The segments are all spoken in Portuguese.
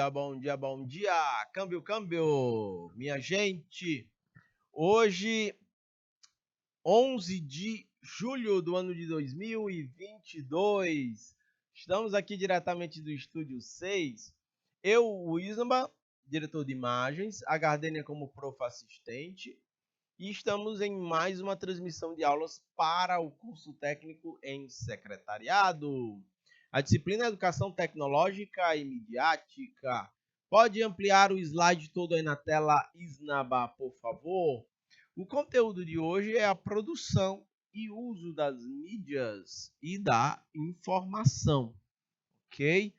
dia, bom dia, bom dia. Câmbio, câmbio. Minha gente, hoje, 11 de julho do ano de 2022, estamos aqui diretamente do Estúdio 6. Eu, o Isamba, diretor de imagens, a Gardênia como prof assistente, e estamos em mais uma transmissão de aulas para o curso técnico em secretariado. A disciplina é Educação Tecnológica e Midiática. Pode ampliar o slide todo aí na tela, Isnaba, por favor. O conteúdo de hoje é a produção e uso das mídias e da informação, ok?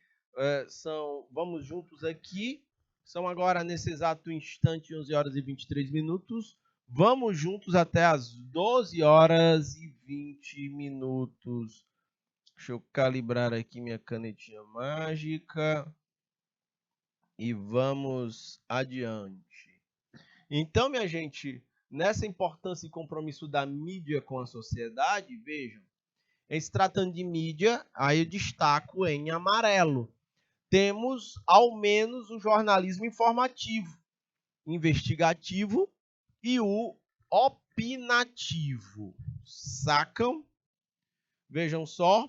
Vamos juntos aqui. São agora, nesse exato instante, 11 horas e 23 minutos. Vamos juntos até as 12 horas e 20 minutos. Deixa eu calibrar aqui minha canetinha mágica. E vamos adiante. Então, minha gente, nessa importância e compromisso da mídia com a sociedade, vejam, em se tratando de mídia, aí eu destaco em amarelo. Temos, ao menos, o jornalismo informativo, investigativo e o opinativo. Sacam? Vejam só,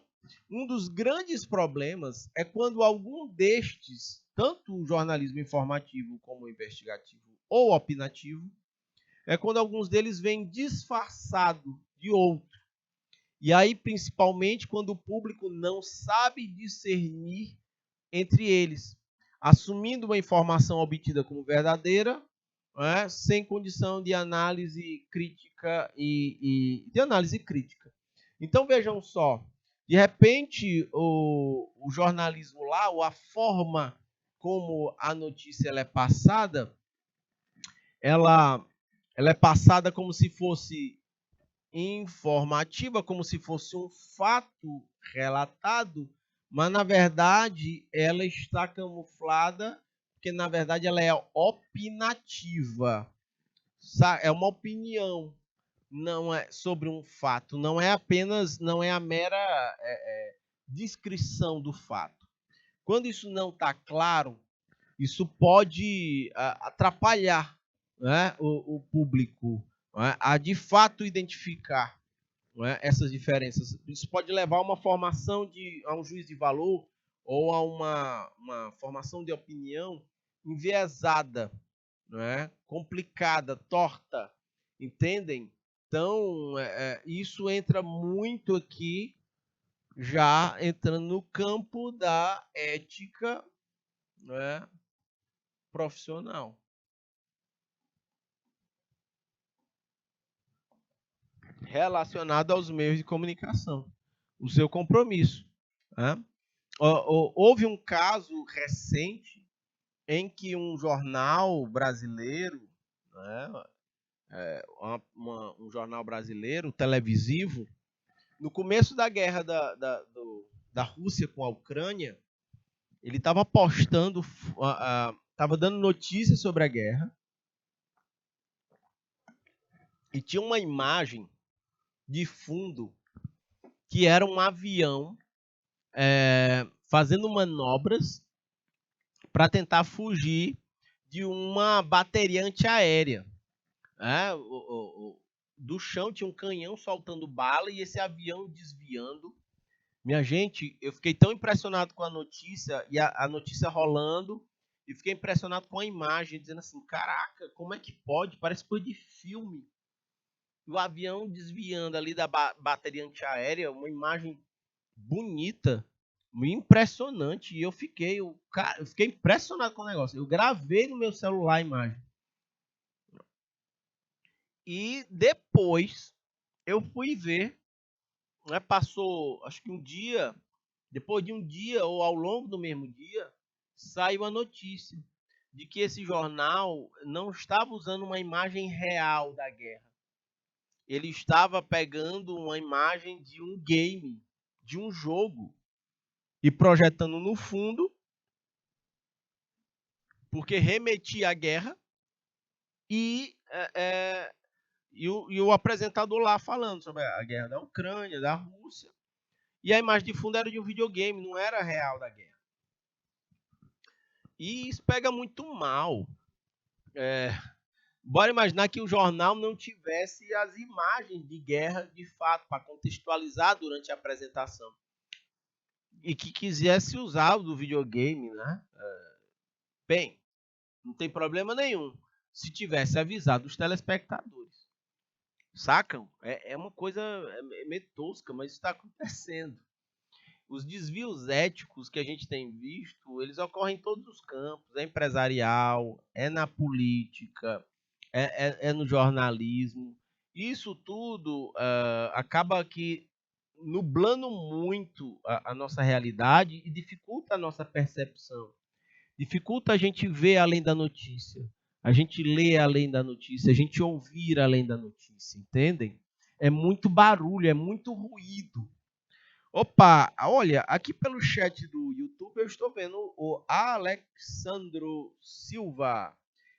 um dos grandes problemas é quando algum destes, tanto o jornalismo informativo como o investigativo ou opinativo, é quando alguns deles vêm disfarçado de outro. E aí, principalmente, quando o público não sabe discernir entre eles, assumindo uma informação obtida como verdadeira, sem condição de análise crítica de análise crítica. Então vejam só, de repente o jornalismo lá, ou a forma como a notícia ela é passada, ela é passada como se fosse informativa, como se fosse um fato relatado, mas na verdade ela está camuflada, porque na verdade ela é opinativa. É uma opinião, não é sobre um fato, não é a mera descrição do fato. Quando isso não está claro, isso pode atrapalhar, né, o público, né, a de fato identificar, né, essas diferenças. Isso pode levar a uma formação a um juízo de valor ou a uma formação de opinião enviesada, né, complicada, torta, entendem? Então, isso entra muito aqui, já entrando no campo da ética, né, profissional. Relacionado aos meios de comunicação. O seu compromisso. Né? Houve um caso recente em que um jornal brasileiro, né, um jornal brasileiro televisivo, no começo da guerra da Rússia com a Ucrânia, ele estava postando, estava dando notícias sobre a guerra, e tinha uma imagem de fundo que era um avião fazendo manobras para tentar fugir de uma bateria antiaérea. Do chão tinha um canhão soltando bala e esse avião desviando. Minha gente, eu fiquei tão impressionado com a notícia, e a notícia rolando, e fiquei impressionado com a imagem, dizendo assim, caraca, como é que pode? Parece coisa de filme. O avião desviando ali da bateria antiaérea, uma imagem bonita, impressionante, e eu fiquei impressionado com o negócio. Eu gravei no meu celular a imagem. E depois eu fui ver, né, passou acho que um dia, depois de um dia ou ao longo do mesmo dia, saiu a notícia de que esse jornal não estava usando uma imagem real da guerra. Ele estava pegando uma imagem de um game, de um jogo, e projetando no fundo, porque remetia à guerra, e o apresentador lá falando sobre a guerra da Ucrânia, da Rússia, e a imagem de fundo era de um videogame, não era real da guerra. E isso pega muito mal. Bora imaginar que o jornal não tivesse as imagens de guerra de fato para contextualizar durante a apresentação. E que quisesse usar o do videogame, né? Bem, não tem problema nenhum se tivesse avisado os telespectadores. Sacam? É uma coisa meio tosca, mas isso está acontecendo. Os desvios éticos que a gente tem visto, eles ocorrem em todos os campos. É empresarial, é na política, é no jornalismo. Isso tudo acaba que nublando muito a nossa realidade e dificulta a nossa percepção. Dificulta a gente ver além da notícia, a gente ler além da notícia, a gente ouvir além da notícia, entendem? É muito barulho, é muito ruído. Opa, olha, aqui pelo chat do YouTube eu estou vendo o Alexandro Silva.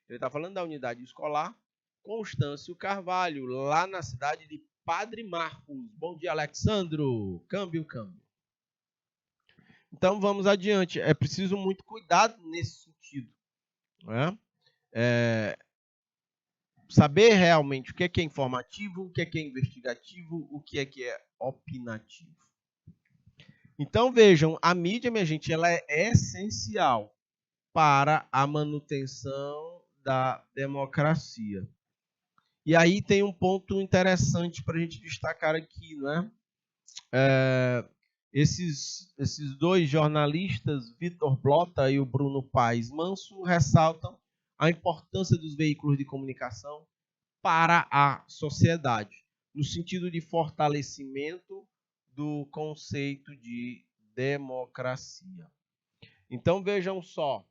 Ele está falando da unidade escolar Constâncio Carvalho, lá na cidade de Padre Marcos. Bom dia, Alexandro. Câmbio. Então vamos adiante. É preciso muito cuidado nesse sentido, né? Saber realmente o que é informativo, o que é investigativo, o que é opinativo. Então vejam, a mídia, minha gente, ela é essencial para a manutenção da democracia. E aí tem um ponto interessante para a gente destacar aqui, né? Esses dois jornalistas, Vitor Blota e o Bruno Paes Manso, ressaltam a importância dos veículos de comunicação para a sociedade, no sentido de fortalecimento do conceito de democracia. Então vejam só,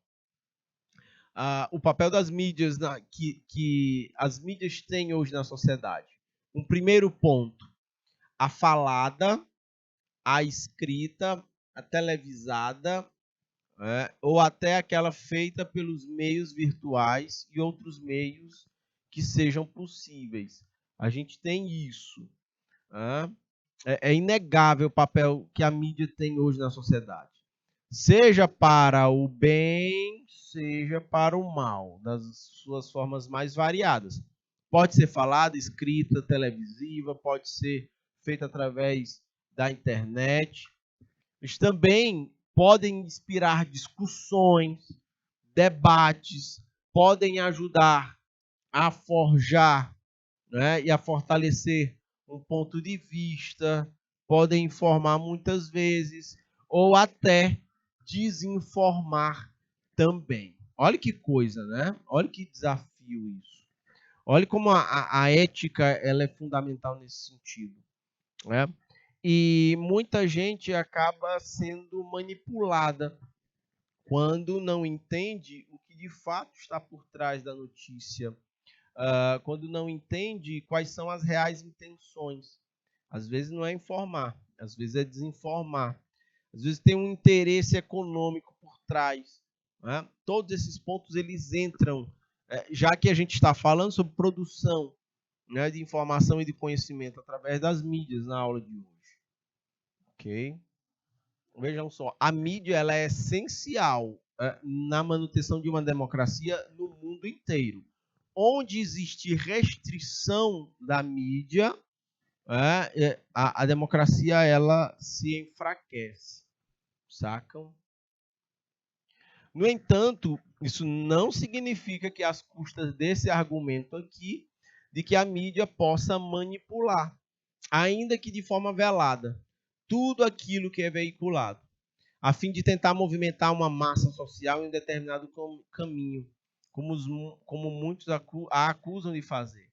o papel das mídias que as mídias têm hoje na sociedade. Um primeiro ponto, a falada, a escrita, a televisada, ou até aquela feita pelos meios virtuais e outros meios que sejam possíveis. A gente tem isso. É inegável o papel que a mídia tem hoje na sociedade. Seja para o bem, seja para o mal, das suas formas mais variadas. Pode ser falada, escrita, televisiva, pode ser feita através da internet. Eles também podem inspirar discussões, debates, podem ajudar a forjar, né, e a fortalecer um ponto de vista, podem informar muitas vezes, ou até desinformar também. Olha que coisa, né? Olha que desafio isso. Olha como a ética ela é fundamental nesse sentido, né? E muita gente acaba sendo manipulada quando não entende o que de fato está por trás da notícia, quando não entende quais são as reais intenções. Às vezes não é informar, às vezes é desinformar, às vezes tem um interesse econômico por trás. Né? Todos esses pontos eles entram, já que a gente está falando sobre produção, né, de informação e de conhecimento através das mídias na aula de hoje. Ok? Vejam só, a mídia ela é essencial na manutenção de uma democracia no mundo inteiro. Onde existe restrição da mídia, a democracia ela se enfraquece, sacam? No entanto, isso não significa que às custas desse argumento aqui, de que a mídia possa manipular, ainda que de forma velada, tudo aquilo que é veiculado, a fim de tentar movimentar uma massa social em um determinado caminho, como muitos a acusam de fazer.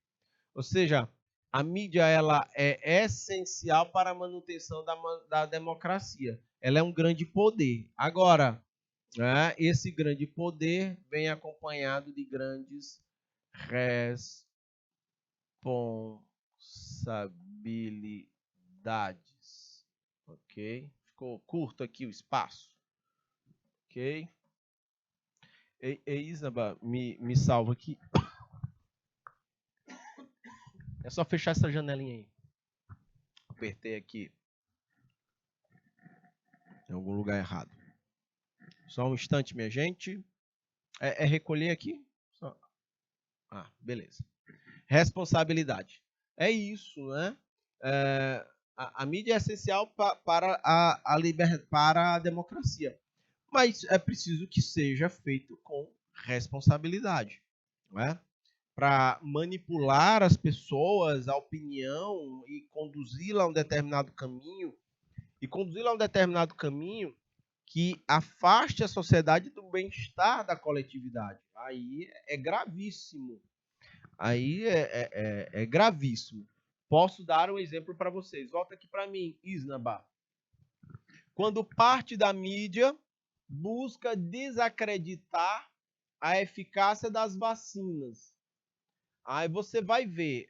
Ou seja, a mídia ela é essencial para a manutenção da democracia. Ela é um grande poder. Agora, esse grande poder vem acompanhado de grandes responsabilidades. Ok? Ficou curto aqui o espaço. Ok? Isaba, me salva aqui. É só fechar essa janelinha aí. Apertei aqui. Em algum lugar errado. Só um instante, minha gente. É recolher aqui? Beleza. Responsabilidade. É isso, né? A mídia é essencial para para a democracia. Mas é preciso que seja feito com responsabilidade. Né? Para manipular as pessoas, a opinião e conduzi-la a um determinado caminho, que afaste a sociedade do bem-estar da coletividade. Aí é gravíssimo. Aí é gravíssimo. Posso dar um exemplo para vocês. Volta aqui para mim, Isnaba. Quando parte da mídia busca desacreditar a eficácia das vacinas. Aí você vai ver,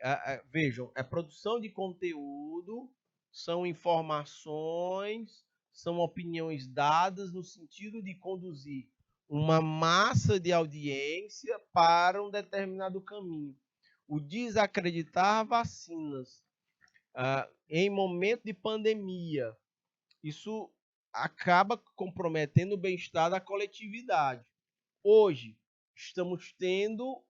vejam, é produção de conteúdo, são informações, são opiniões dadas no sentido de conduzir uma massa de audiência para um determinado caminho. O desacreditar vacinas em momento de pandemia, isso acaba comprometendo o bem-estar da coletividade. Hoje, estamos tendo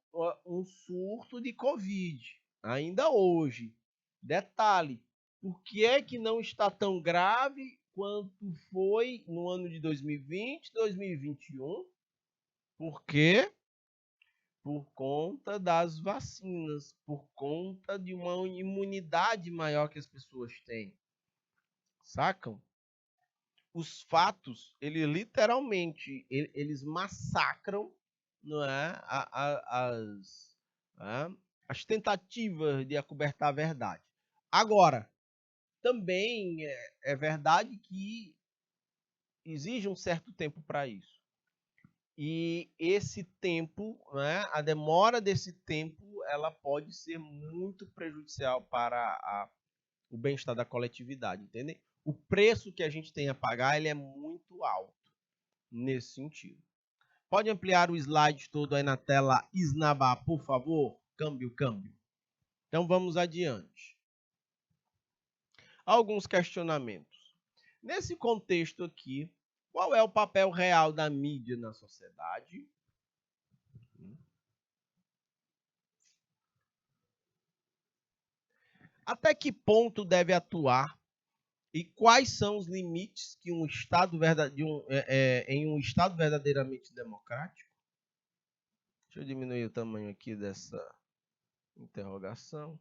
um surto de Covid, ainda hoje. Detalhe, por que é que não está tão grave quanto foi no ano de 2020, 2021? Por quê? Por conta das vacinas, por conta de uma imunidade maior que as pessoas têm. Sacam? Os fatos, eles literalmente, eles massacram, não é, as tentativas de acobertar a verdade. Agora, também é verdade que exige um certo tempo para isso. E esse tempo, né, a demora desse tempo, ela pode ser muito prejudicial para o bem-estar da coletividade, entende? O preço que a gente tem a pagar ele é muito alto nesse sentido. Pode ampliar o slide todo aí na tela, Isnaba, por favor? Câmbio. Então vamos adiante. Alguns questionamentos. Nesse contexto aqui, qual é o papel real da mídia na sociedade? Até que ponto deve atuar e quais são os limites que um Estado em um Estado verdadeiramente democrático? Deixa eu diminuir o tamanho aqui dessa interrogação.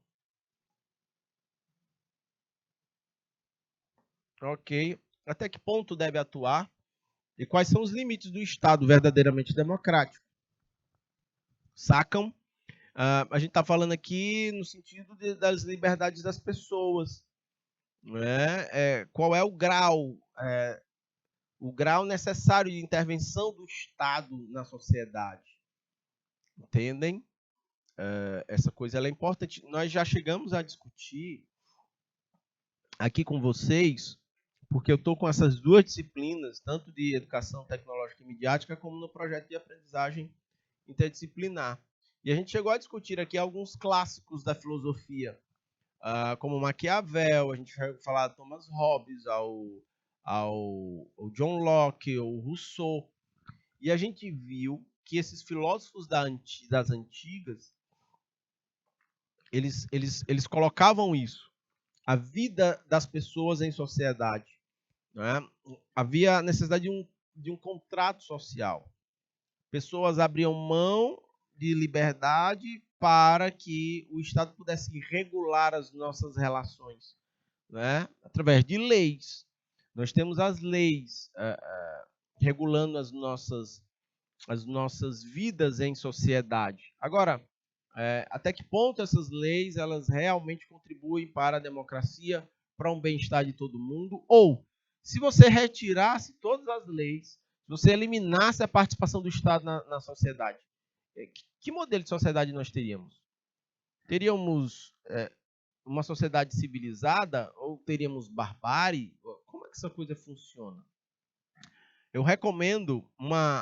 Ok. Até que ponto deve atuar e quais são os limites do Estado verdadeiramente democrático? Sacam? A gente está falando aqui no sentido das liberdades das pessoas. Né? Qual é o grau necessário de intervenção do Estado na sociedade? Entendem? Essa coisa ela é importante. Nós já chegamos a discutir aqui com vocês, porque eu estou com essas duas disciplinas, tanto de educação tecnológica e midiática, como no projeto de aprendizagem interdisciplinar. E a gente chegou a discutir aqui alguns clássicos da filosofia, como Maquiavel, a gente vai falar de Thomas Hobbes, ao John Locke, ao Rousseau. E a gente viu que esses filósofos das antigas, eles colocavam isso, a vida das pessoas em sociedade. Né? Havia necessidade de um contrato social. Pessoas abriam mão de liberdade para que o Estado pudesse regular as nossas relações, né? Através de leis. Nós temos as leis regulando as nossas vidas em sociedade. Agora, até que ponto essas leis elas realmente contribuem para a democracia, para um bem-estar de todo mundo? Ou, se você retirasse todas as leis, se você eliminasse a participação do Estado na sociedade, que modelo de sociedade nós teríamos? Teríamos uma sociedade civilizada ou teríamos barbárie? Como é que essa coisa funciona? Eu recomendo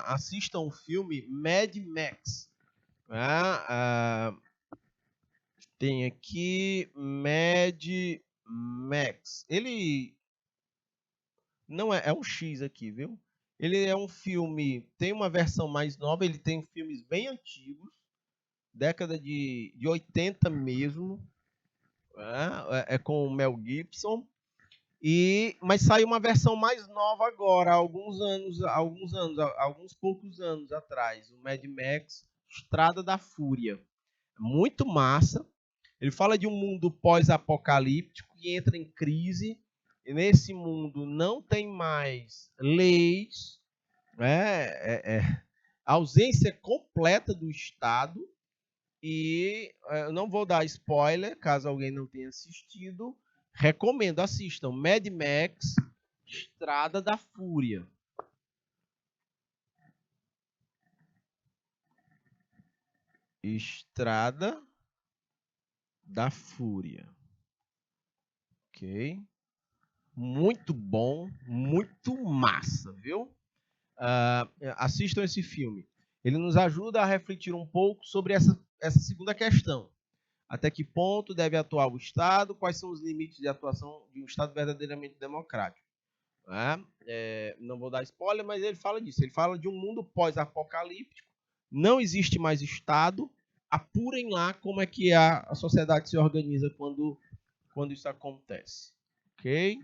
assistam o filme Mad Max. Tem aqui Mad Max. Ele não é um X aqui, viu? Ele é um filme, tem uma versão mais nova, ele tem filmes bem antigos, década de 80 mesmo, é com o Mel Gibson. Mas saiu uma versão mais nova agora, há alguns poucos anos atrás, o Mad Max Estrada da Fúria. Muito massa. Ele fala de um mundo pós-apocalíptico que entra em crise. E nesse mundo não tem mais leis, ausência completa do Estado. E eu não vou dar spoiler, caso alguém não tenha assistido. Recomendo, assistam. Mad Max Estrada da Fúria. Estrada da Fúria. Ok? Muito bom, muito massa, viu? Assistam esse filme. Ele nos ajuda a refletir um pouco sobre essa segunda questão. Até que ponto deve atuar o Estado? Quais são os limites de atuação de um Estado verdadeiramente democrático? Não vou dar spoiler, mas ele fala disso. Ele fala de um mundo pós-apocalíptico. Não existe mais Estado. Apurem lá como é que a sociedade se organiza quando isso acontece. Ok?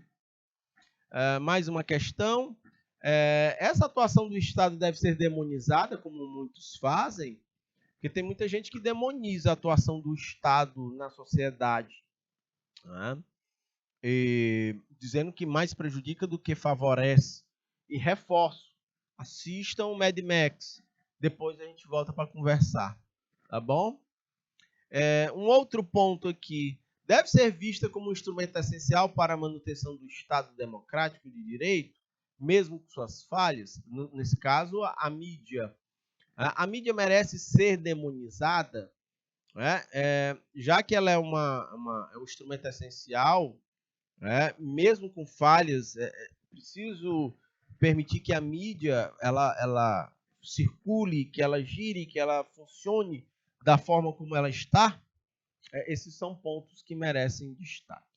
Mais uma questão. Essa atuação do Estado deve ser demonizada, como muitos fazem? Porque tem muita gente que demoniza a atuação do Estado na sociedade, dizendo que mais prejudica do que favorece. E reforço, assistam o Mad Max, depois a gente volta para conversar, tá bom? Um outro ponto aqui, deve ser vista como um instrumento essencial para a manutenção do Estado democrático de direito, mesmo com suas falhas. Nesse caso, a mídia. A mídia merece ser demonizada, já que ela é um instrumento essencial, mesmo com falhas. Preciso permitir que a mídia ela circule, que ela gire, que ela funcione da forma como ela está. Esses são pontos que merecem destaque.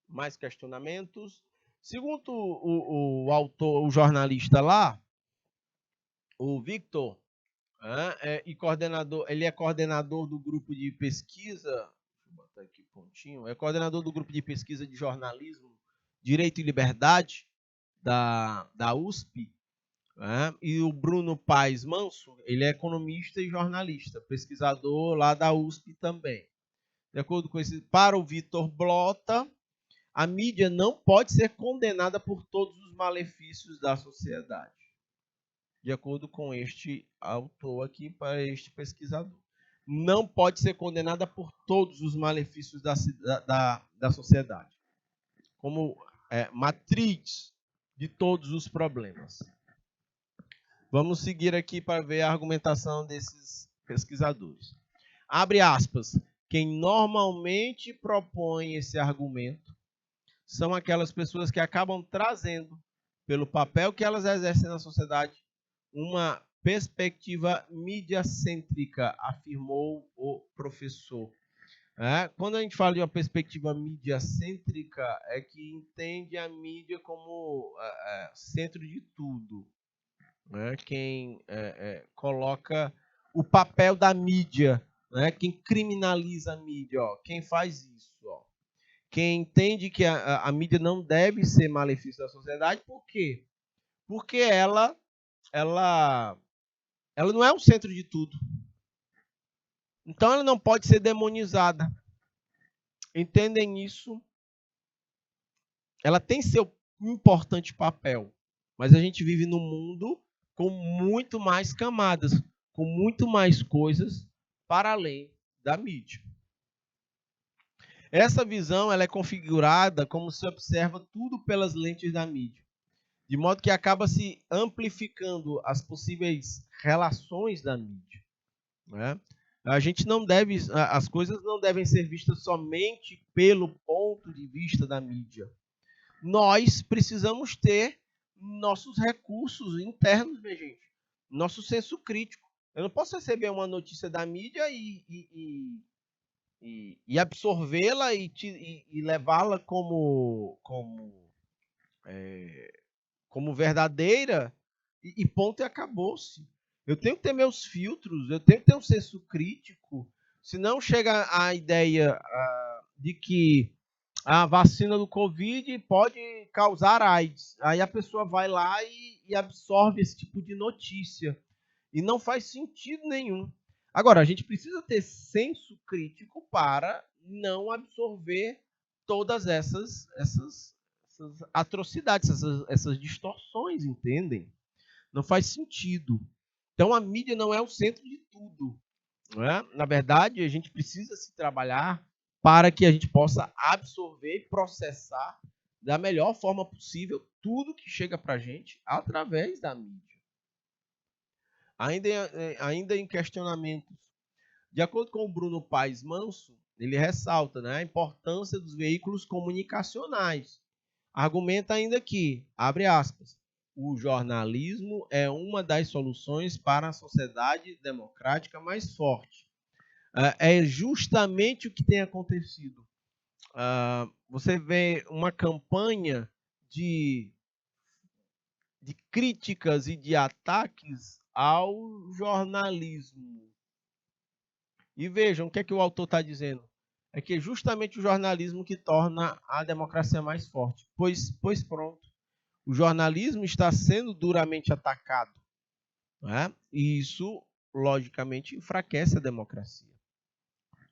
Mais questionamentos? Segundo o autor, o jornalista lá, o Victor, ele é coordenador do grupo de pesquisa, deixa eu botar aqui pontinho, é coordenador do grupo de pesquisa de jornalismo, Direito e Liberdade, da USP, e o Bruno Paes Manso, ele é economista e jornalista, pesquisador lá da USP também. De acordo com esse, para o Vitor Blota, a mídia não pode ser condenada por todos os malefícios da sociedade. De acordo com este autor aqui, para este pesquisador. Não pode ser condenada por todos os malefícios da sociedade. Como matriz de todos os problemas. Vamos seguir aqui para ver a argumentação desses pesquisadores. Abre aspas. Quem normalmente propõe esse argumento são aquelas pessoas que acabam trazendo, pelo papel que elas exercem na sociedade, uma perspectiva mediacêntrica, afirmou o professor. Quando a gente fala de uma perspectiva mediacêntrica, é que entende a mídia como centro de tudo. Quem coloca o papel da mídia, quem criminaliza a mídia, quem faz isso. Quem entende que a mídia não deve ser malefício da sociedade, por quê? Porque ela não é o centro de tudo. Então ela não pode ser demonizada. Entendem isso? Ela tem seu importante papel, mas a gente vive num mundo com muito mais camadas, com muito mais coisas para além da mídia. Essa visão ela é configurada como se observa tudo pelas lentes da mídia, de modo que acaba se amplificando as possíveis relações da mídia. A gente não deve, as coisas não devem ser vistas somente pelo ponto de vista da mídia. Nós precisamos ter nossos recursos internos, minha gente, nosso senso crítico. Eu não posso receber uma notícia da mídia e absorvê-la e levá-la como como verdadeira e ponto e acabou-se. Eu tenho que ter meus filtros, eu tenho que ter um senso crítico, senão chega a ideia de que a vacina do Covid pode causar AIDS. Aí a pessoa vai lá e absorve esse tipo de notícia. E não faz sentido nenhum. Agora, a gente precisa ter senso crítico para não absorver todas essas atrocidades, essas distorções, entendem? Não faz sentido. Então, a mídia não é o centro de tudo. Não é? Na verdade, a gente precisa se trabalhar para que a gente possa absorver e processar da melhor forma possível tudo que chega para a gente através da mídia. Ainda em questionamentos. De acordo com o Bruno Paes Manso, ele ressalta, né, a importância dos veículos comunicacionais. Argumenta ainda que, abre aspas, o jornalismo é uma das soluções para a sociedade democrática mais forte. É justamente o que tem acontecido. Você vê uma campanha de críticas e de ataques ao jornalismo. E vejam, o que é que o autor está dizendo? É que é justamente o jornalismo que torna a democracia mais forte. Pois pronto, o jornalismo está sendo duramente atacado. Né? E isso, logicamente, enfraquece a democracia.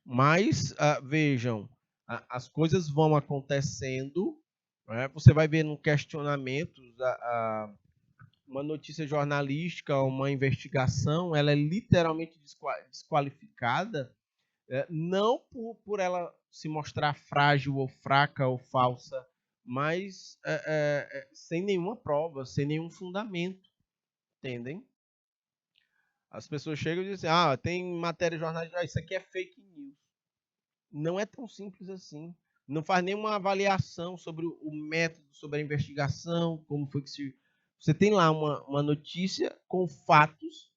Mas, vejam, as coisas vão acontecendo, né? Você vai ver no questionamento, uma notícia jornalística, uma investigação, ela é literalmente desqualificada, não por ela se mostrar frágil ou fraca ou falsa, mas sem nenhuma prova, sem nenhum fundamento, entendem? As pessoas chegam e dizem, tem matéria jornalística, isso aqui é fake news. Não é tão simples assim. Não faz nenhuma avaliação sobre o método, sobre a investigação, como foi que se... Você tem lá uma notícia com fatos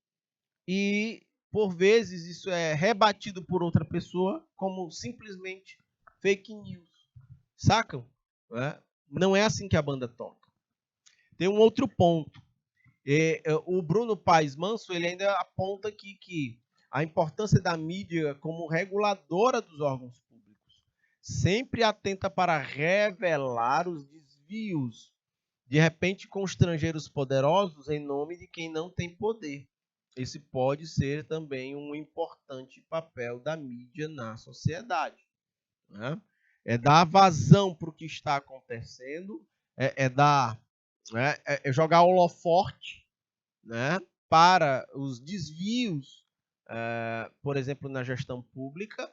e, por vezes, isso é rebatido por outra pessoa como simplesmente fake news. Sacam? Não é assim que a banda toca. Tem um outro ponto. O Bruno Paes Manso ele ainda aponta aqui que a importância da mídia como reguladora dos órgãos públicos, sempre atenta para revelar os desvios, de repente constranger os poderosos em nome de quem não tem poder. Esse pode ser também um importante papel da mídia na sociedade. Né? É dar vazão para o que está acontecendo, é jogar holoforte, né, para os desvios, por exemplo, na gestão pública,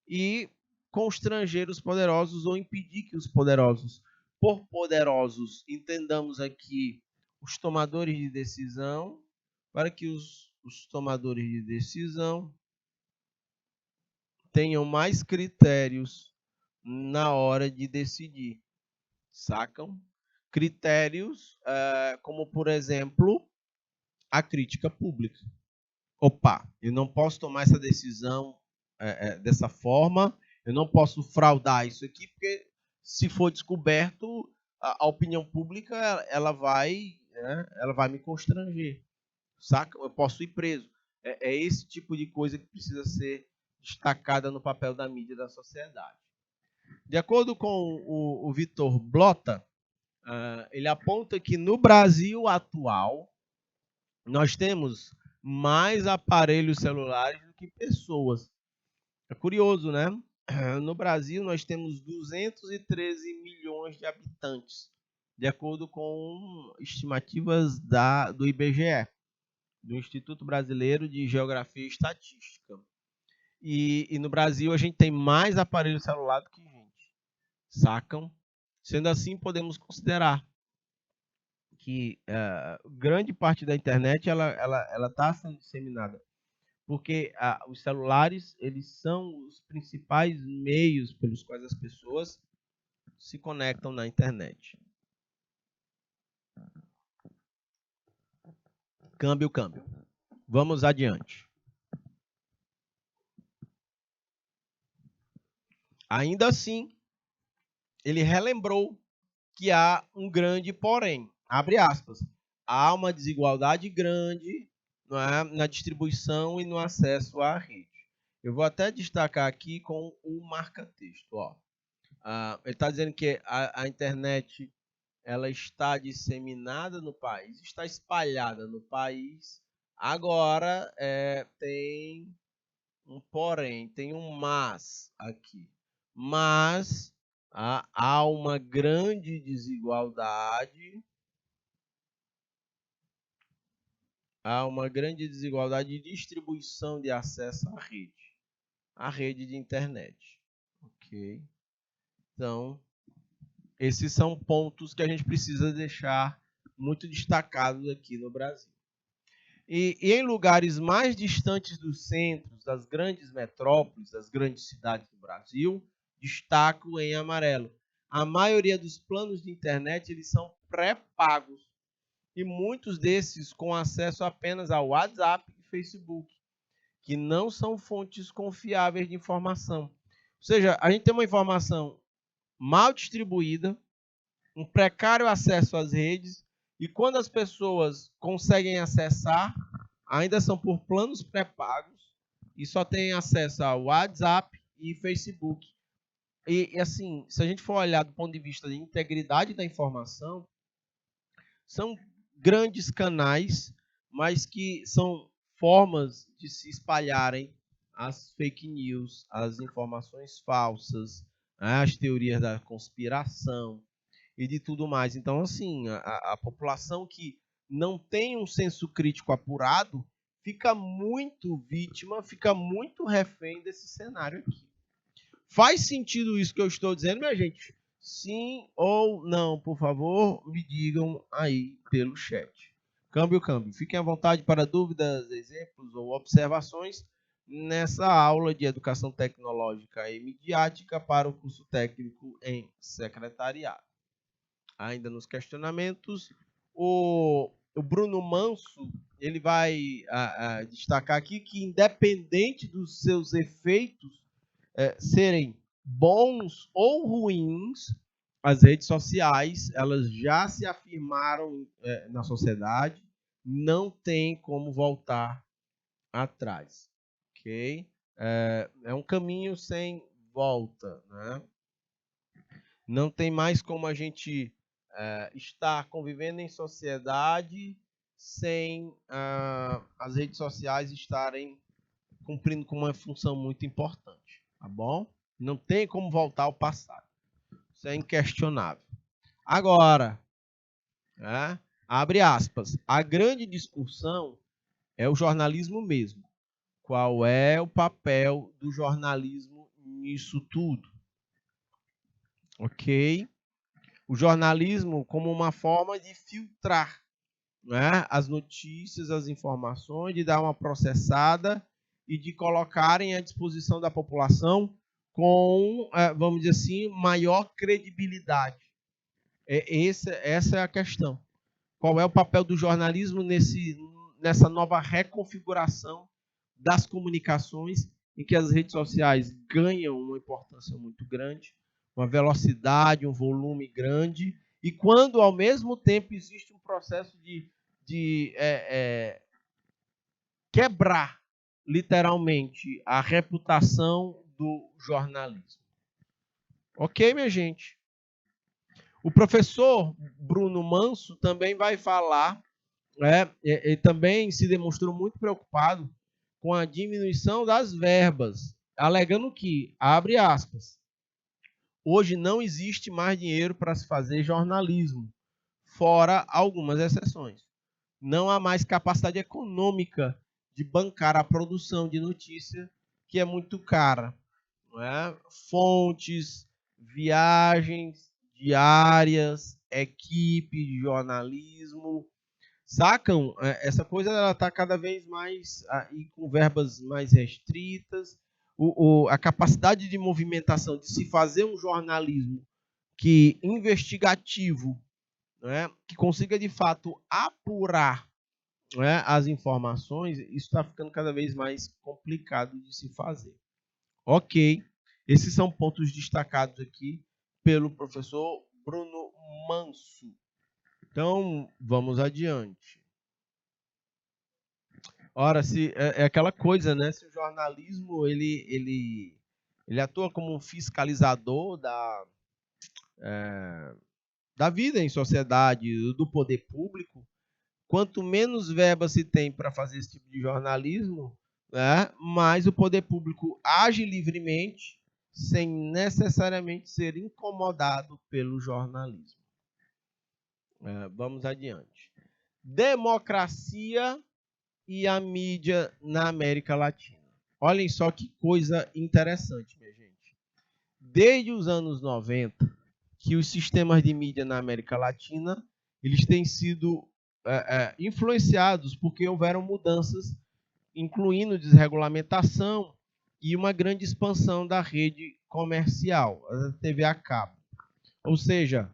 e constranger os poderosos ou impedir que os poderosos, por poderosos, entendamos aqui os tomadores de decisão, para que os tomadores de decisão tenham mais critérios na hora de decidir, sacam? Critérios como, por exemplo, a crítica pública. Opa, eu não posso tomar essa decisão dessa forma, eu não posso fraudar isso aqui, porque se for descoberto, a opinião pública ela vai me constranger, saca? Eu posso ir preso. É esse tipo de coisa que precisa ser destacada no papel da mídia da sociedade. De acordo com o Vitor Blota, ele aponta que no Brasil atual nós temos mais aparelhos celulares do que pessoas. É curioso, né? No Brasil, nós temos 213 milhões de habitantes, de acordo com estimativas do IBGE, do Instituto Brasileiro de Geografia e Estatística. E no Brasil, a gente tem mais aparelho celular do que gente. Sacam? Sendo assim, podemos considerar que grande parte da internet ela está sendo disseminada porque os celulares eles são os principais meios pelos quais as pessoas se conectam na internet. Câmbio. Vamos adiante. Ainda assim, ele relembrou que há um grande porém. abre aspas, há uma desigualdade grande, não é, na distribuição e no acesso à rede. Eu vou até destacar aqui com o marca-texto. Ele está dizendo que a internet ela está disseminada no país, está espalhada no país. Agora tem um porém, tem um mas aqui. Mas há uma grande desigualdade. Há uma grande desigualdade de distribuição de acesso à rede de internet. Ok? Então, esses são pontos que a gente precisa deixar muito destacados aqui no Brasil. E em lugares mais distantes dos centros, das grandes metrópoles, das grandes cidades do Brasil, destaco em amarelo. A maioria dos planos de internet eles são pré-pagos e muitos desses com acesso apenas ao WhatsApp e Facebook, que não são fontes confiáveis de informação. Ou seja, a gente tem uma informação mal distribuída, um precário acesso às redes, e quando as pessoas conseguem acessar, ainda são por planos pré-pagos e só têm acesso ao WhatsApp e Facebook. E assim, se a gente for olhar do ponto de vista de integridade da informação, são grandes canais, mas que são formas de se espalharem as fake news, as informações falsas, as teorias da conspiração e de tudo mais. Então, assim, a população que não tem um senso crítico apurado fica muito vítima, fica muito refém desse cenário aqui. Faz sentido isso que eu estou dizendo, minha gente? Sim ou não, por favor, me digam aí pelo chat. Câmbio. Fiquem à vontade para dúvidas, exemplos ou observações nessa aula de Educação Tecnológica e Midiática para o curso técnico em secretariado. Ainda nos questionamentos, o Bruno Manso ele vai destacar aqui que, independente dos seus efeitos serem bons ou ruins, as redes sociais elas já se afirmaram na sociedade, não tem como voltar atrás, ok? É um caminho sem volta, né? Não tem mais como a gente estar convivendo em sociedade sem as redes sociais estarem cumprindo com uma função muito importante, tá bom? Não tem como voltar ao passado. Isso é inquestionável. Agora, abre aspas, a grande discussão é o jornalismo mesmo. Qual é o papel do jornalismo nisso tudo? Ok? O jornalismo como uma forma de filtrar as notícias, as informações, de dar uma processada e de colocarem à disposição da população com, vamos dizer assim, maior credibilidade. Essa é a questão. Qual é o papel do jornalismo nessa nova reconfiguração das comunicações, em que as redes sociais ganham uma importância muito grande, uma velocidade, um volume grande, e quando, ao mesmo tempo, existe um processo de quebrar, literalmente, a reputação do jornalismo. Ok, minha gente? O professor Bruno Manso também vai falar, ele também se demonstrou muito preocupado com a diminuição das verbas, alegando que, abre aspas, hoje não existe mais dinheiro para se fazer jornalismo, fora algumas exceções. Não há mais capacidade econômica de bancar a produção de notícia, que é muito cara. Não é? Fontes, viagens diárias, equipe de jornalismo. Sacam? Essa coisa ela está cada vez mais com verbas mais restritas. A capacidade de movimentação, de se fazer um jornalismo que investigativo, que consiga de fato apurar as informações, isso está ficando cada vez mais complicado de se fazer. Ok, esses são pontos destacados aqui pelo professor Bruno Manso. Então, vamos adiante. Ora, se é aquela coisa, né? Se o jornalismo ele atua como um fiscalizador da vida em sociedade, do poder público, quanto menos verba se tem para fazer esse tipo de jornalismo, né, mais o poder público age livremente, sem necessariamente ser incomodado pelo jornalismo. Vamos adiante. Democracia e a mídia na América Latina. Olhem só que coisa interessante, minha gente. Desde os anos 90, que os sistemas de mídia na América Latina eles têm sido influenciados porque houveram mudanças, incluindo desregulamentação e uma grande expansão da rede comercial, a TV a cabo. Ou seja,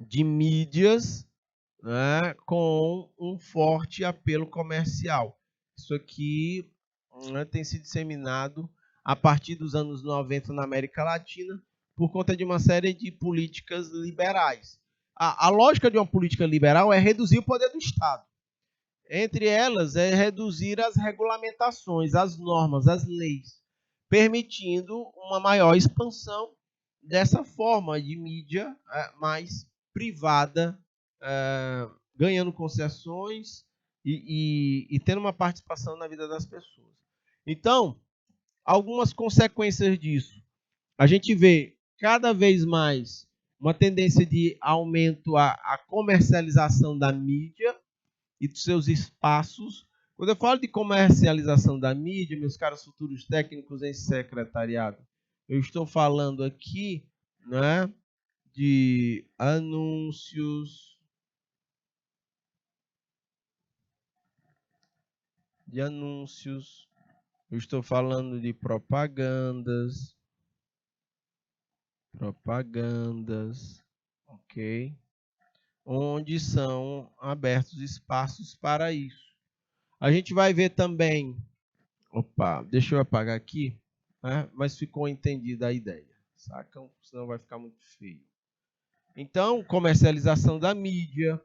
de mídias, né, com um forte apelo comercial. Isso aqui, né, tem se disseminado a partir dos anos 90 na América Latina por conta de uma série de políticas liberais. A lógica de uma política liberal é reduzir o poder do Estado. Entre elas, é reduzir as regulamentações, as normas, as leis, permitindo uma maior expansão dessa forma de mídia mais privada, ganhando concessões e tendo uma participação na vida das pessoas. Então, algumas consequências disso. A gente vê cada vez mais uma tendência de aumento à comercialização da mídia e dos seus espaços. Quando eu falo de comercialização da mídia, meus caros futuros técnicos em secretariado, eu estou falando aqui, né, de anúncios, eu estou falando de propagandas, ok? Onde são abertos espaços para isso. A gente vai ver também, deixa eu apagar aqui, né? Mas ficou entendida a ideia, sacam? Senão vai ficar muito feio. Então, comercialização da mídia,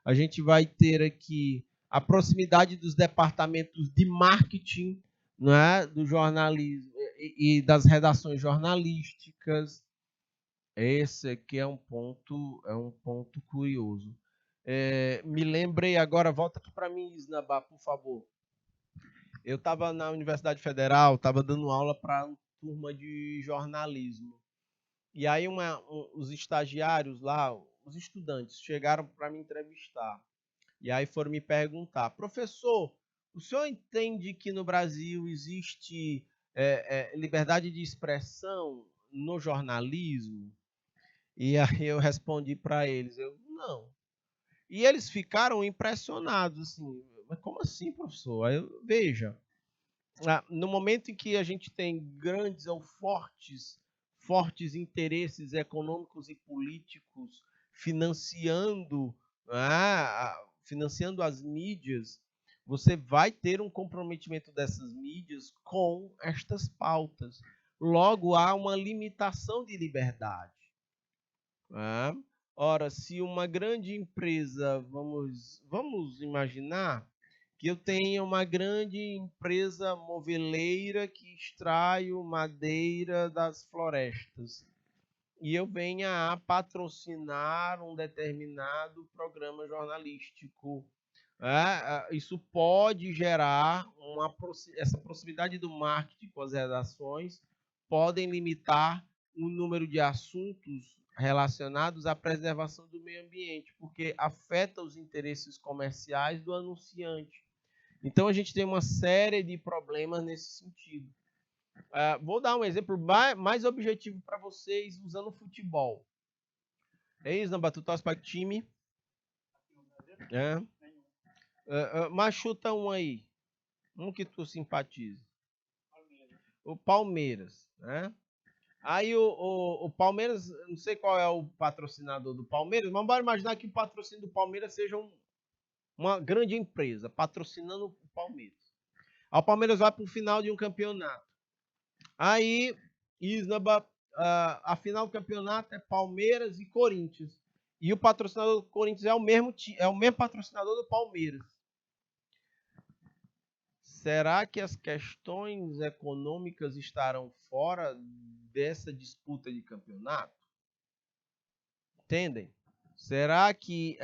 a gente vai ter aqui a proximidade dos departamentos de marketing, né, do jornalismo e das redações jornalísticas. Esse aqui é um ponto curioso. Me lembrei agora, volta aqui para mim, Isnabá, por favor. Eu estava na Universidade Federal, estava dando aula para uma turma de jornalismo. E aí os estagiários lá, os estudantes, chegaram para me entrevistar. E aí foram me perguntar, professor, o senhor entende que no Brasil existe liberdade de expressão no jornalismo? E aí eu respondi para eles, não. E eles ficaram impressionados, assim, mas como assim, professor? Aí veja, no momento em que a gente tem grandes ou fortes interesses econômicos e políticos financiando, financiando as mídias, você vai ter um comprometimento dessas mídias com estas pautas. Logo, há uma limitação de liberdade. Ora, se uma grande empresa, vamos imaginar que eu tenha uma grande empresa moveleira que extrai madeira das florestas e eu venha a patrocinar um determinado programa jornalístico. Isso pode gerar essa proximidade do marketing com as redações, podem limitar o número de assuntos relacionados à preservação do meio ambiente, porque afeta os interesses comerciais do anunciante. Então, a gente tem uma série de problemas nesse sentido. Vou dar um exemplo mais objetivo para vocês usando o futebol. É isso, Namba? Tu torce para que time? Mas chuta um aí. Um que tu simpatiza. O Palmeiras, né? Aí o Palmeiras, não sei qual é o patrocinador do Palmeiras, mas bora imaginar que o patrocínio do Palmeiras seja uma grande empresa patrocinando o Palmeiras. Aí o Palmeiras vai para o final de um campeonato. Aí, Isnaba, a final do campeonato é Palmeiras e Corinthians. E o patrocinador do Corinthians é o mesmo patrocinador do Palmeiras. Será que as questões econômicas estarão fora dessa disputa de campeonato? Entendem? Será que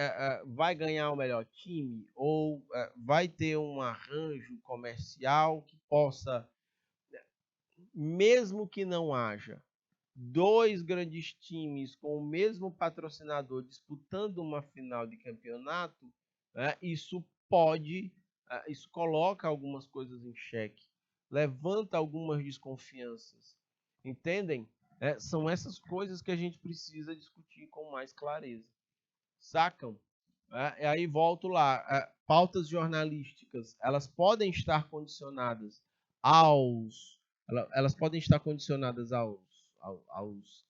vai ganhar o melhor time? Ou vai ter um arranjo comercial que possa, mesmo que não haja dois grandes times com o mesmo patrocinador disputando uma final de campeonato, isso coloca algumas coisas em xeque, levanta algumas desconfianças, entendem? São essas coisas que a gente precisa discutir com mais clareza, sacam? Aí volto lá, pautas jornalísticas, elas podem estar condicionadas elas podem estar condicionadas aos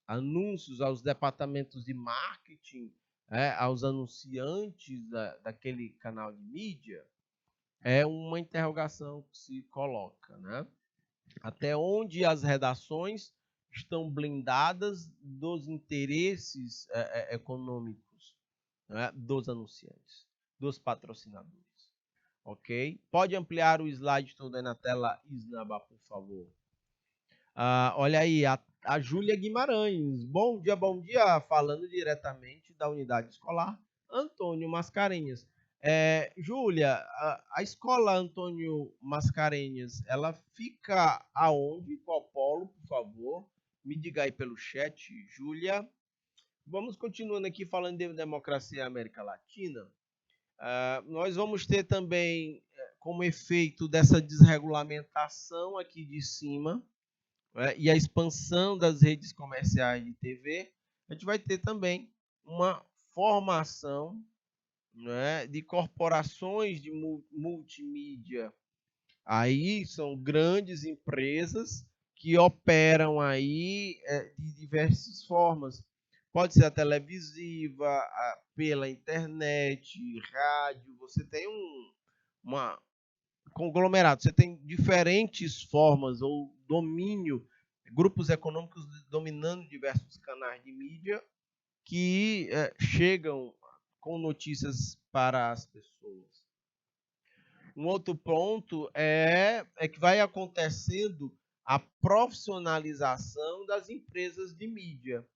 anúncios, aos departamentos de marketing, aos anunciantes daquele canal de mídia. É uma interrogação que se coloca, né? Até onde as redações estão blindadas dos interesses econômicos, né, dos anunciantes, dos patrocinadores. Ok? Pode ampliar o slide todo aí na tela, Isnaba, por favor. Olha aí, a Júlia Guimarães. Bom dia, falando diretamente da unidade escolar Antônio Mascarenhas. Júlia, a escola Antônio Mascarenhas, ela fica aonde? Qual polo, por favor? Me diga aí pelo chat, Júlia. Vamos continuando aqui falando de democracia e América Latina. Nós vamos ter também, como efeito dessa desregulamentação aqui de cima, e a expansão das redes comerciais de TV, a gente vai ter também uma formação, né, de corporações de multimídia. Aí são grandes empresas que operam aí de diversas formas. Pode ser a televisiva, pela internet, rádio. Você tem uma conglomerado, você tem diferentes formas ou domínio, grupos econômicos dominando diversos canais de mídia que chegam com notícias para as pessoas. Um outro ponto é que vai acontecendo a profissionalização das empresas de mídia.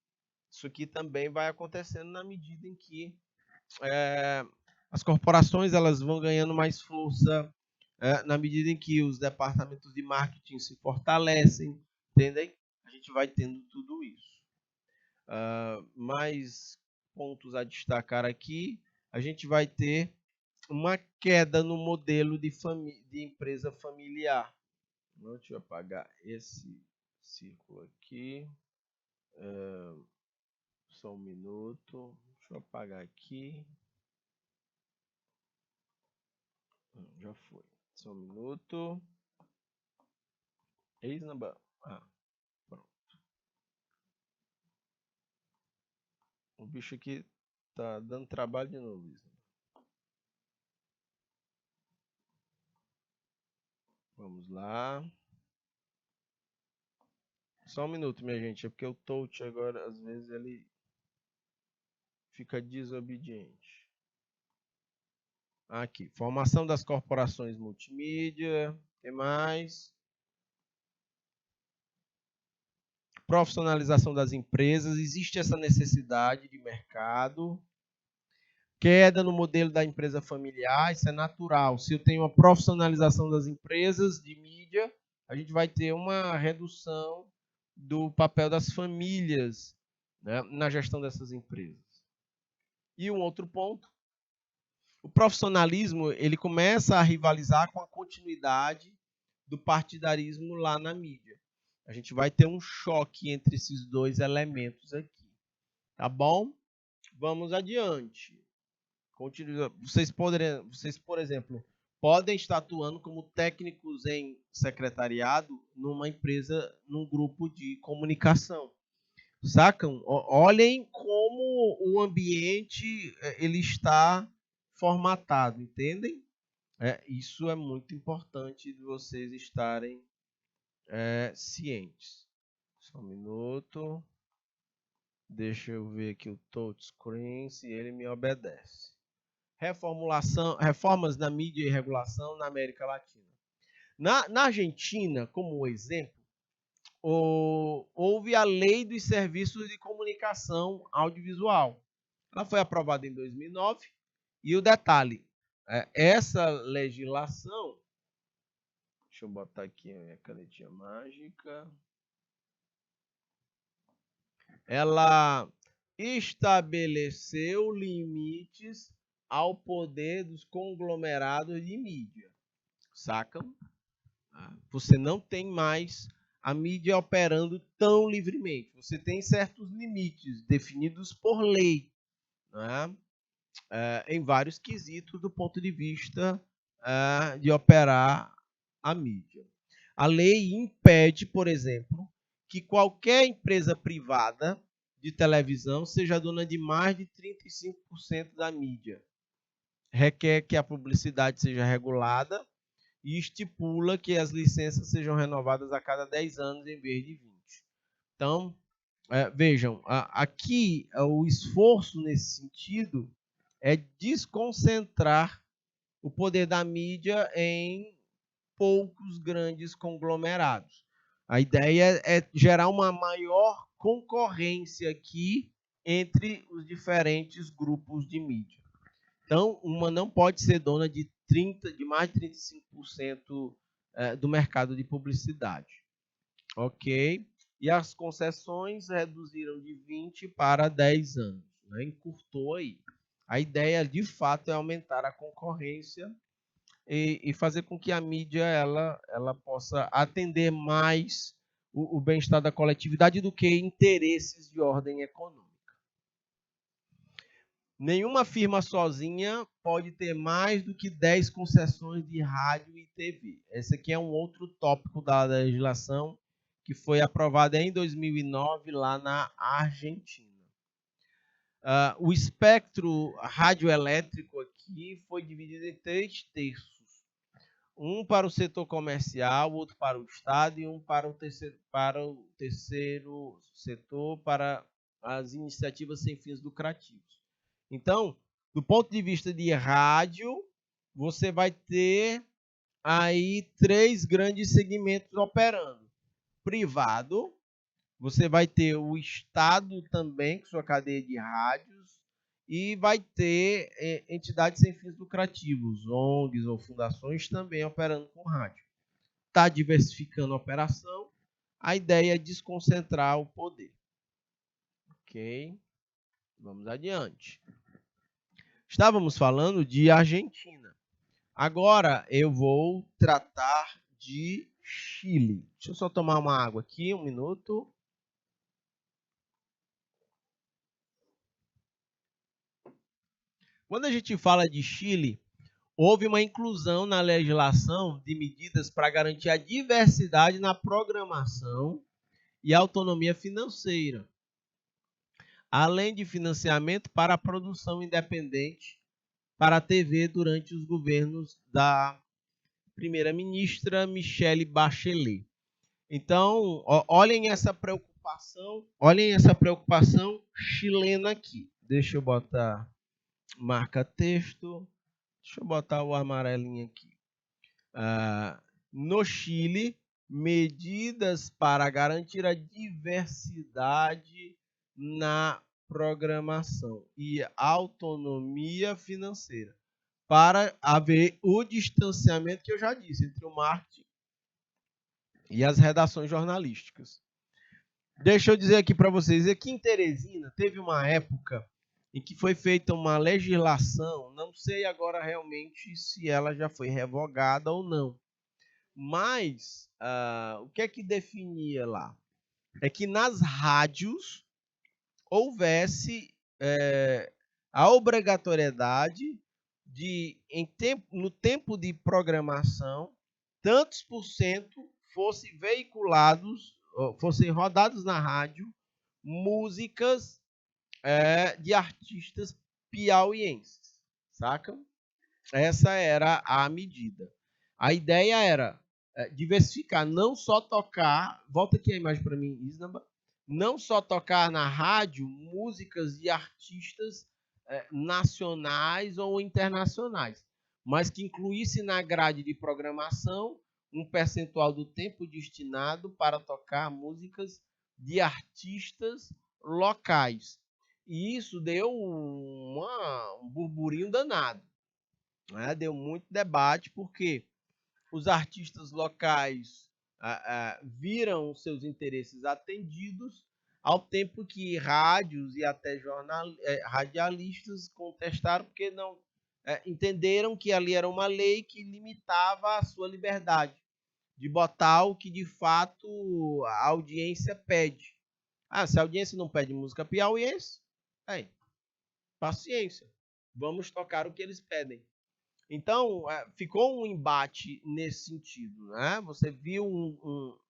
Isso aqui também vai acontecendo na medida em que as corporações elas vão ganhando mais força, na medida em que os departamentos de marketing se fortalecem, entendem? A gente vai tendo tudo isso. Mais pontos a destacar aqui, a gente vai ter uma queda no modelo de empresa familiar. Deixa eu apagar esse círculo aqui. Só um minuto. Deixa eu apagar aqui. Já foi. Só um minuto. Pronto. O bicho aqui tá dando trabalho de novo. Vamos lá. Só um minuto, minha gente. É porque o touch agora, às vezes, ele fica desobediente. Aqui. Formação das corporações multimídia. O que mais? Profissionalização das empresas. Existe essa necessidade de mercado. Queda no modelo da empresa familiar. Isso é natural. Se eu tenho uma profissionalização das empresas de mídia, a gente vai ter uma redução do papel das famílias, né, na gestão dessas empresas. E um outro ponto, o profissionalismo ele começa a rivalizar com a continuidade do partidarismo lá na mídia. A gente vai ter um choque entre esses dois elementos aqui. Tá bom? Vamos adiante. Continua. Vocês, por exemplo, podem estar atuando como técnicos em secretariado numa empresa, num grupo de comunicação. Sacam? Olhem como o ambiente ele está formatado, entendem? Isso é muito importante de vocês estarem cientes. Só um minuto. Deixa eu ver aqui o touchscreen, se ele me obedece. Reformas na mídia e regulação na América Latina. Na Argentina, como exemplo, houve a Lei dos Serviços de Comunicação Audiovisual. Ela foi aprovada em 2009 e o detalhe, essa legislação, deixa eu botar aqui a minha canetinha mágica, ela estabeleceu limites ao poder dos conglomerados de mídia, sacam? Você não tem mais a mídia operando tão livremente. Você tem certos limites definidos por lei, né? Em vários quesitos do ponto de vista de operar a mídia. A lei impede, por exemplo, que qualquer empresa privada de televisão seja dona de mais de 35% da mídia. Requer que a publicidade seja regulada e estipula que as licenças sejam renovadas a cada 10 anos em vez de 20. Então, vejam, aqui o esforço nesse sentido é desconcentrar o poder da mídia em poucos grandes conglomerados. A ideia é gerar uma maior concorrência aqui entre os diferentes grupos de mídia. Então, uma não pode ser dona de mais de 35% do mercado de publicidade. Ok? E as concessões reduziram de 20 para 10 anos. Né? Encurtou aí. A ideia, de fato, é aumentar a concorrência e fazer com que a mídia ela possa atender mais o bem-estar da coletividade do que interesses de ordem econômica. Nenhuma firma sozinha pode ter mais do que 10 concessões de rádio e TV. Esse aqui é um outro tópico da legislação que foi aprovada em 2009 lá na Argentina. O espectro radioelétrico aqui foi dividido em 3 terços. Um para o setor comercial, outro para o Estado e um para o terceiro setor, para as iniciativas sem fins lucrativos. Então, do ponto de vista de rádio, você vai ter aí 3 grandes segmentos operando. Privado, você vai ter o Estado também, com sua cadeia de rádios, e vai ter entidades sem fins lucrativos, ONGs ou fundações também operando com rádio. Está diversificando a operação, a ideia é desconcentrar o poder. Ok? Vamos adiante. Estávamos falando de Argentina. Agora eu vou tratar de Chile. Deixa eu só tomar uma água aqui, 1 minuto. Quando a gente fala de Chile, houve uma inclusão na legislação de medidas para garantir a diversidade na programação e autonomia financeira, além de financiamento para a produção independente para a TV durante os governos da primeira-ministra Michelle Bachelet. Então, olhem essa preocupação chilena aqui. Deixa eu botar marca texto. Deixa eu botar o amarelinho aqui. No Chile, medidas para garantir a diversidade na programação e autonomia financeira, para haver o distanciamento que eu já disse entre o marketing e as redações jornalísticas. Deixa eu dizer aqui para vocês, aqui em Teresina teve uma época em que foi feita uma legislação, não sei agora realmente se ela já foi revogada ou não, mas o que é que definia lá? É que nas rádios houvesse a obrigatoriedade de, no tempo de programação, tantos por cento fossem veiculados, fossem rodados na rádio, músicas de artistas piauienses, sacam? Essa era a medida. A ideia era diversificar, não só tocar. Volta aqui a imagem para mim, Isnaba. não só tocar na rádio músicas de artistas nacionais ou internacionais, mas que incluísse na grade de programação um percentual do tempo destinado para tocar músicas de artistas locais. E isso deu um burburinho danado, né? Deu muito debate, porque os artistas locais viram seus interesses atendidos, ao tempo que rádios e até radialistas contestaram, porque não entenderam que ali era uma lei que limitava a sua liberdade de botar o que de fato a audiência pede. Se a audiência não pede música piauiense, paciência, vamos tocar o que eles pedem. Então, ficou um embate nesse sentido, né? Você viu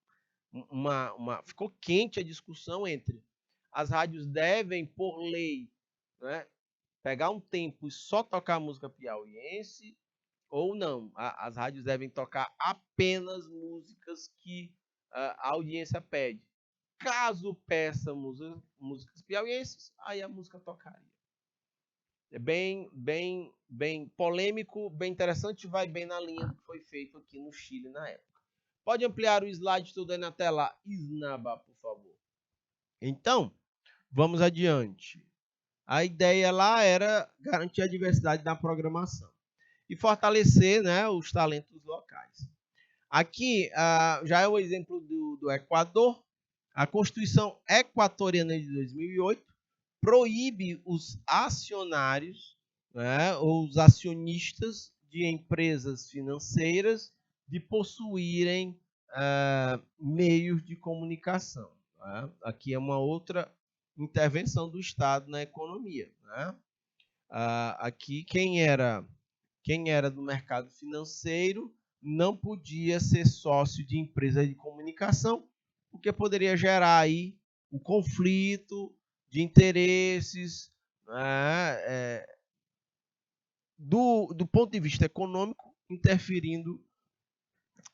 ficou quente a discussão entre as rádios devem, por lei, né, pegar um tempo e só tocar música piauiense, ou não. As rádios devem tocar apenas músicas que a audiência pede. Caso peça músicas piauienses, aí a música tocaria. É bem polêmico, bem interessante, vai bem na linha do que foi feito aqui no Chile na época. Pode ampliar o slide todo aí na tela, Isnaba, por favor. Então, vamos adiante. A ideia lá era garantir a diversidade da programação e fortalecer, né, os talentos locais. Aqui já é o exemplo do Equador. A Constituição Equatoriana de 2008 proíbe os acionários, né, ou os acionistas de empresas financeiras de possuírem meios de comunicação. Né? Aqui é uma outra intervenção do Estado na economia. Né? Aqui, quem era do mercado financeiro não podia ser sócio de empresa de comunicação, porque poderia gerar aí um conflito de interesses, né, do ponto de vista econômico, interferindo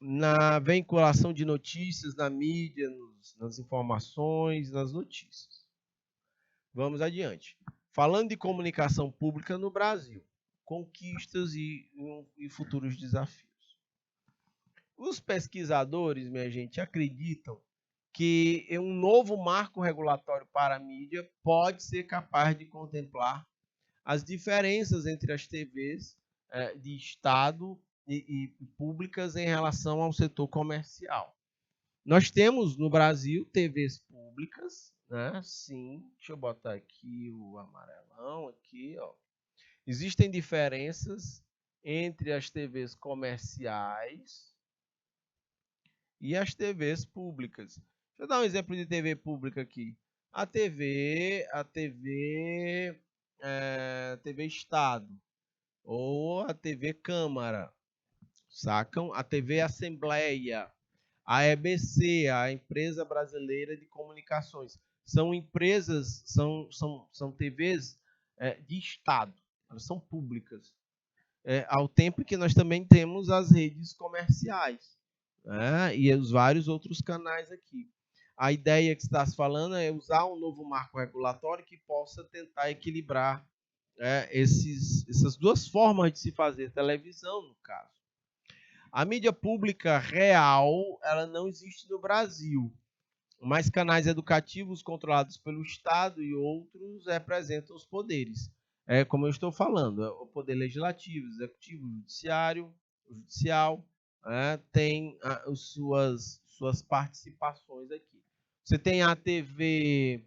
na veiculação de notícias, na mídia, nas informações, nas notícias. Vamos adiante. Falando de comunicação pública no Brasil, conquistas e futuros desafios. Os pesquisadores, minha gente, acreditam que um novo marco regulatório para a mídia pode ser capaz de contemplar as diferenças entre as TVs de Estado e públicas em relação ao setor comercial. Nós temos no Brasil TVs públicas, né? Sim, deixa eu botar aqui o amarelão aqui, ó. Existem diferenças entre as TVs comerciais e as TVs públicas. Deixa eu dar um exemplo de TV pública aqui. A TV Estado ou a TV Câmara, sacam? A TV Assembleia, a EBC, a Empresa Brasileira de Comunicações. São empresas, são TVs de Estado, elas são públicas. Ao tempo que nós também temos as redes comerciais, né? E os vários outros canais aqui. A ideia que está se falando é usar um novo marco regulatório que possa tentar equilibrar essas duas formas de se fazer televisão, no caso. A mídia pública real, ela não existe no Brasil, mas canais educativos controlados pelo Estado e outros representam os poderes. Como eu estou falando, o poder legislativo, executivo, judicial, tem suas participações aqui. Você tem a TV,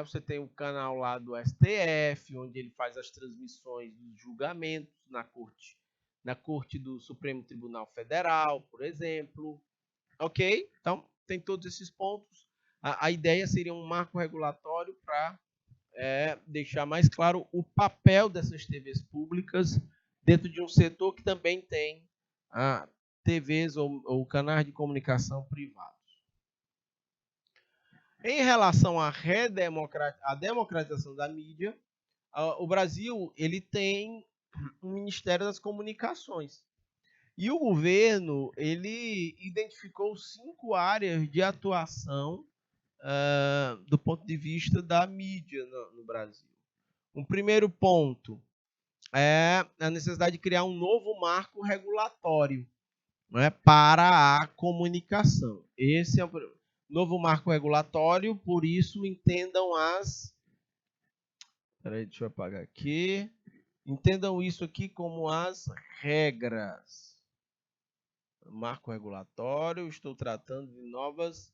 você tem o canal lá do STF, onde ele faz as transmissões dos julgamentos na corte do Supremo Tribunal Federal, por exemplo. Ok? Então, tem todos esses pontos. A ideia seria um marco regulatório para deixar mais claro o papel dessas TVs públicas dentro de um setor que também tem TVs ou canais de comunicação privados. Em relação à democratização da mídia, o Brasil ele tem um Ministério das Comunicações. E o governo ele identificou 5 áreas de atuação do ponto de vista da mídia no Brasil. Um primeiro ponto é a necessidade de criar um novo marco regulatório, né, para a comunicação. Esse é o novo marco regulatório, por isso entendam as... Peraí, deixa eu apagar aqui. Entendam isso aqui como as regras. Marco regulatório, estou tratando de novas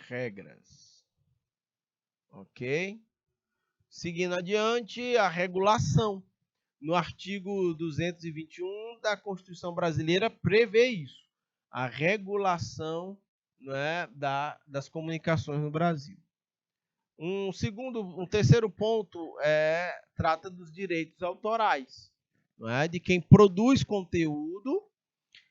regras. Ok? Seguindo adiante, a regulação. No artigo 221 da Constituição Brasileira prevê isso. A regulação, né, das comunicações no Brasil. Um terceiro ponto trata dos direitos autorais, não é? De quem produz conteúdo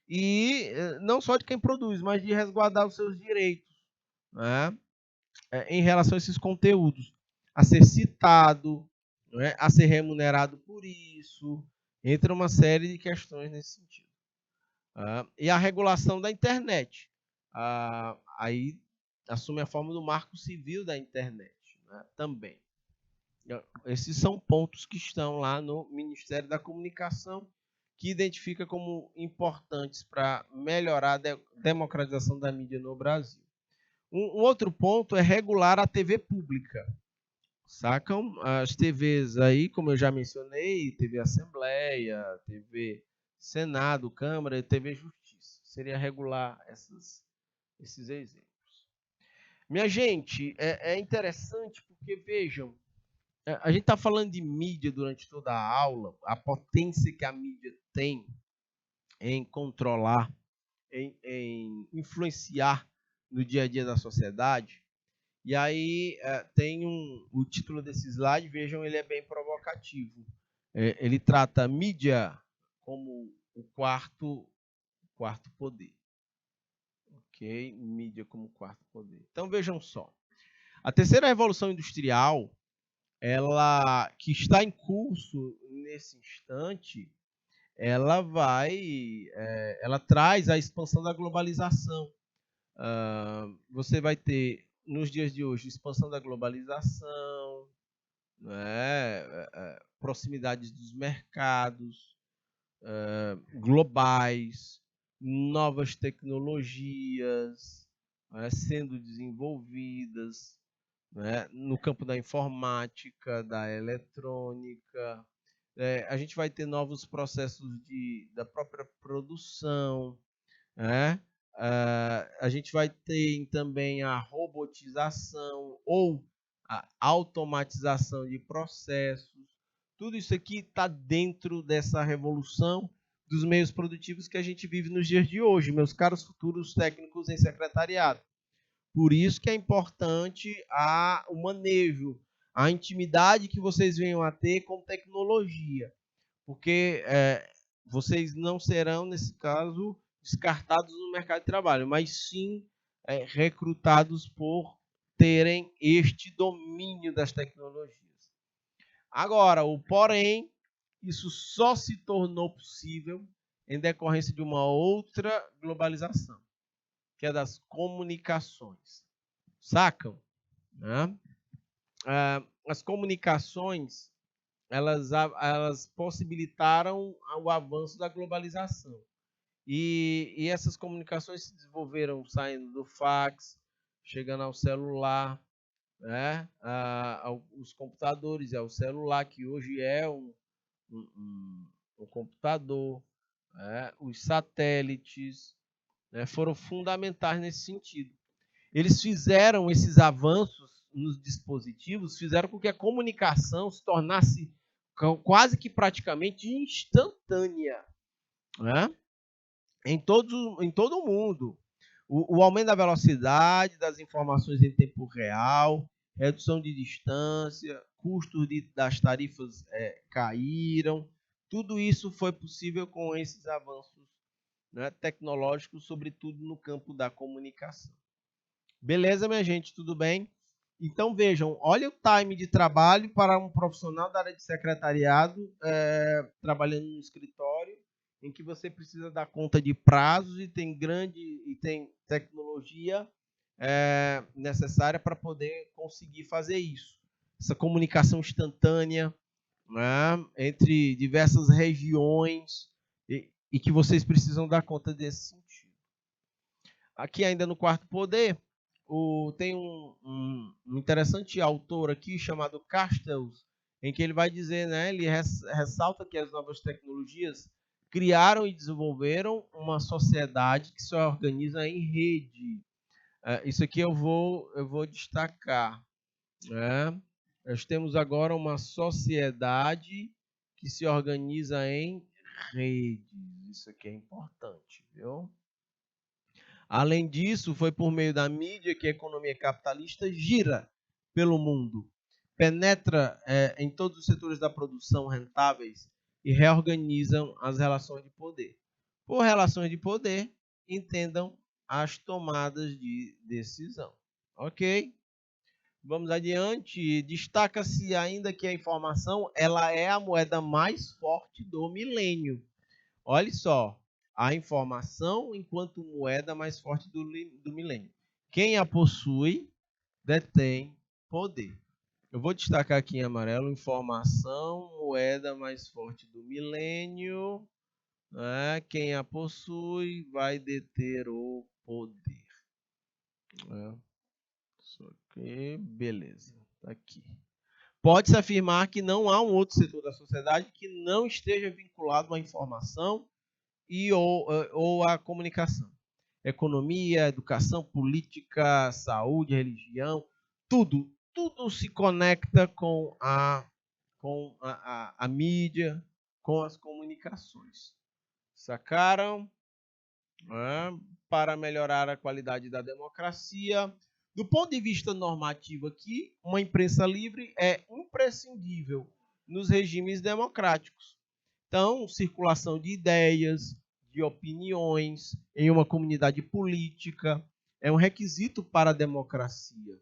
e não só de quem produz, mas de resguardar os seus direitos, não é? Em relação a esses conteúdos, a ser citado, não é? A ser remunerado por isso, entre uma série de questões nesse sentido. E a regulação da internet, aí assume a forma do Marco Civil da internet, né, também. Esses são pontos que estão lá no Ministério da Comunicação, que identifica como importantes para melhorar a democratização da mídia no Brasil. Um outro ponto é regular a TV pública. Sacam? As TVs aí, como eu já mencionei, TV Assembleia, TV Senado, Câmara e TV Justiça. Seria regular esses exemplos. Minha gente, é interessante porque, vejam, a gente está falando de mídia durante toda a aula, a potência que a mídia tem em controlar, em influenciar no dia a dia da sociedade. E aí tem o título desse slide, vejam, ele é bem provocativo. Ele trata a mídia como o quarto poder. Ok? Mídia como quarto poder. Então vejam só. A terceira revolução industrial, ela que está em curso nesse instante, ela traz a expansão da globalização. Você vai ter nos dias de hoje expansão da globalização, né, proximidades dos mercados globais, novas tecnologias sendo desenvolvidas, né, no campo da informática, da eletrônica. A gente vai ter novos processos da própria produção, né? A gente vai ter também a robotização ou a automatização de processos. Tudo isso aqui está dentro dessa revolução dos meios produtivos que a gente vive nos dias de hoje, meus caros futuros técnicos em secretariado. Por isso que é importante o manejo, a intimidade que vocês venham a ter com tecnologia, porque vocês não serão, nesse caso, descartados no mercado de trabalho, mas sim recrutados por terem este domínio das tecnologias. Agora, porém, isso só se tornou possível em decorrência de uma outra globalização, que é das comunicações. Sacam? Né? As comunicações, elas possibilitaram o avanço da globalização. E essas comunicações se desenvolveram saindo do fax, chegando ao celular, né? Os computadores, o celular, que hoje é um computador, né? Os satélites, né, foram fundamentais nesse sentido. Eles fizeram esses avanços nos dispositivos, fizeram com que a comunicação se tornasse quase que praticamente instantânea, né? Em todo o mundo. O aumento da velocidade das informações em tempo real, redução de distância, custos das tarifas caíram. Tudo isso foi possível com esses avanços, né, tecnológicos, sobretudo no campo da comunicação. Beleza, minha gente? Tudo bem? Então, vejam, olha o time de trabalho para um profissional da área de secretariado trabalhando no escritório em que você precisa dar conta de prazos e tem tecnologia necessária para poder conseguir fazer isso. Essa comunicação instantânea, né, entre diversas regiões e que vocês precisam dar conta desse sentido. Aqui ainda no quarto poder, tem um interessante autor aqui chamado Castells, em que ele vai dizer, né, ele ressalta que as novas tecnologias criaram e desenvolveram uma sociedade que se organiza em rede. Isso aqui eu vou destacar. Né? Nós temos agora uma sociedade que se organiza em redes. Isso aqui é importante, viu? Além disso, foi por meio da mídia que a economia capitalista gira pelo mundo, penetra em todos os setores da produção rentáveis e reorganizam as relações de poder. Por relações de poder, entendam as tomadas de decisão. Ok? Vamos adiante. Destaca-se ainda que a informação ela é a moeda mais forte do milênio. Olha só, a informação enquanto moeda mais forte do milênio. Quem a possui, detém poder. Eu vou destacar aqui em amarelo, informação, moeda mais forte do milênio. Né? Quem a possui vai deter o poder. Isso aqui, beleza. Tá aqui. Pode-se afirmar que não há um outro setor da sociedade que não esteja vinculado à informação ou à comunicação. Economia, educação, política, saúde, religião, tudo se conecta com a mídia, com as comunicações. Sacaram? Para melhorar a qualidade da democracia. Do ponto de vista normativo aqui, uma imprensa livre é imprescindível nos regimes democráticos. Então, circulação de ideias, de opiniões em uma comunidade política é um requisito para a democracia.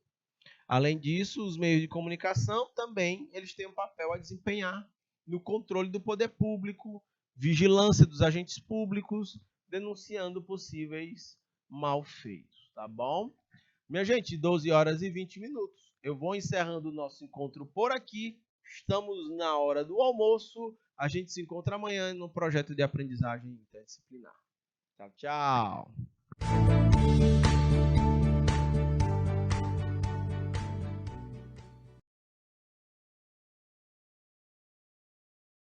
Além disso, os meios de comunicação também eles têm um papel a desempenhar no controle do poder público, vigilância dos agentes públicos, denunciando possíveis malfeitos, tá bom? Minha gente, 12 horas e 20 minutos. Eu vou encerrando o nosso encontro por aqui. Estamos na hora do almoço. A gente se encontra amanhã no projeto de aprendizagem interdisciplinar. Tchau, tchau.